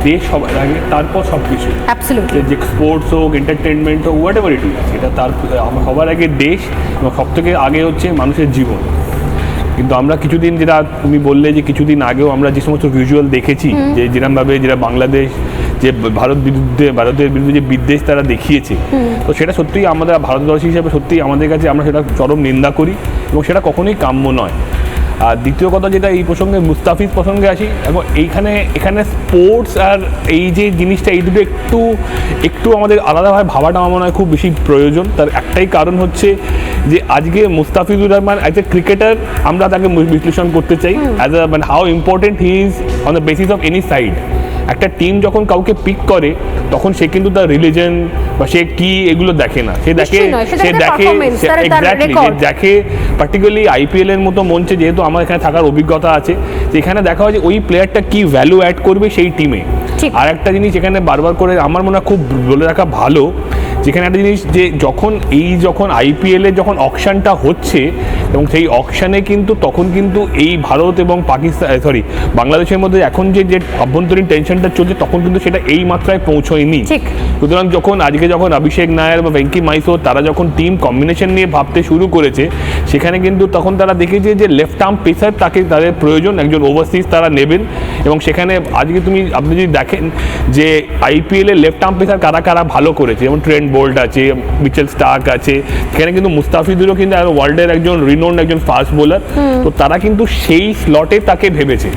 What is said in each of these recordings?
দেশ সবার আগে, তারপর সব কিছু। যে স্পোর্টস হোক, এন্টারটেনমেন্ট হোক, হোয়াট এভার ইট ইজ, এটা তার সবার আগে দেশ এবং সব থেকে আগে হচ্ছে মানুষের জীবন। কিন্তু আমরা কিছুদিন, যেটা তুমি বললে যে কিছুদিন আগেও আমরা যে সমস্ত ভিজুয়াল দেখেছি, যে যেরকমভাবে যেটা বাংলাদেশ যে ভারতের বিরুদ্ধে যে বিদ্বেষ তারা দেখিয়েছে, তো সেটা সত্যিই আমরা ভারতবর্ষী হিসেবে সত্যিই আমাদের কাছে আমরা সেটা চরম নিন্দা করি এবং সেটা কখনোই কাম্য নয়। আর দ্বিতীয় কথা যেটা, এই প্রসঙ্গে মুস্তাফিজ প্রসঙ্গে আসি, এবং এখানে স্পোর্টস আর এই যে জিনিসটা, এই দুটো একটু আমাদের আলাদাভাবে ভাবাটা আমার মনে হয় খুব বেশি প্রয়োজন। তার একটাই কারণ হচ্ছে যে আজকে Mustafizur Rahman as a cricketer আমরা তাকে বিশ্লেষণ করতে চাই অ্যাজ আ, মানে how important he is on the basis of any side. একটা টিম যখন কাউকে পিক করে তখন সে কিন্তু তার রিলিজন বা সে কি এগুলো দেখে না, সে দেখে পার্টিকুলারলি আইপিএল এর মতো মঞ্চে, যেহেতু আমার এখানে থাকার অভিজ্ঞতা আছে, এখানে দেখা হয় যে ওই প্লেয়ারটা কি ভ্যালু অ্যাড করবে সেই টিমে। আর একটা জিনিস এখানে বারবার করে আমার মনে হয় খুব বলে রাখা ভালো, যেখানে একটা জিনিস যে যখন আইপিএলের যখন অকশনটা হচ্ছে এবং সেই অকশানে কিন্তু তখন কিন্তু এই ভারত এবং বাংলাদেশের মধ্যে এখন যে অভ্যন্তরীণ টেনশনটা চলছে, তখন কিন্তু সেটা এই মাত্রায় পৌঁছয়নি। সুতরাং যখন অভিষেক নায়ার বা ভেঙ্কি মাইসো তারা যখন টিম কম্বিনেশন নিয়ে ভাবতে শুরু করেছে, সেখানে কিন্তু তখন তারা দেখেছে যে লেফট আর্ম পেসার তাদের প্রয়োজন, একজন ওভারসিজ তারা নেবেন। এবং সেখানে আজকে আপনি যদি দেখেন যে আইপিএলে লেফট আর্ম পেসার কারা কারা ভালো করেছে, যেমন ট্রেন্ট বোল্ট আছে, মিচেল স্টার্ক আছে, সেখানে কিন্তু মুস্তাফিজুরও কিন্তু ওয়ার্ল্ডের একজন রিনোন্ড একজন ফাস্ট বোলার। তো তারা কিন্তু সেই স্লটে তাকে ভেবেছে,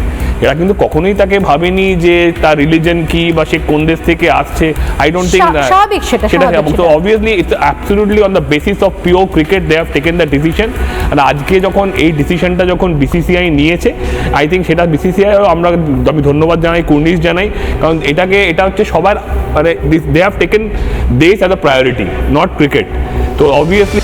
এরা কিন্তু কখনোই তাকে ভাবেনি যে তার রিলিজন কি বা সে কোন দেশ থেকে আসছে। আই ডোন্ট থিঙ্ক সেটা। তো obviously it's absolutely on the basis of pure cricket they have taken the decision. আর আজকে যখন এই ডিসিশনটা যখন বিসিসিআই নিয়েছে, আই থিঙ্ক সেটা বিসিসিআই আমি ধন্যবাদ জানাই, কুর্নিশ জানাই, কারণ এটা হচ্ছে সবার, মানে দে হ্যাভ টেকেন দেশ as a priority, not cricket. তো অবভিয়াসলি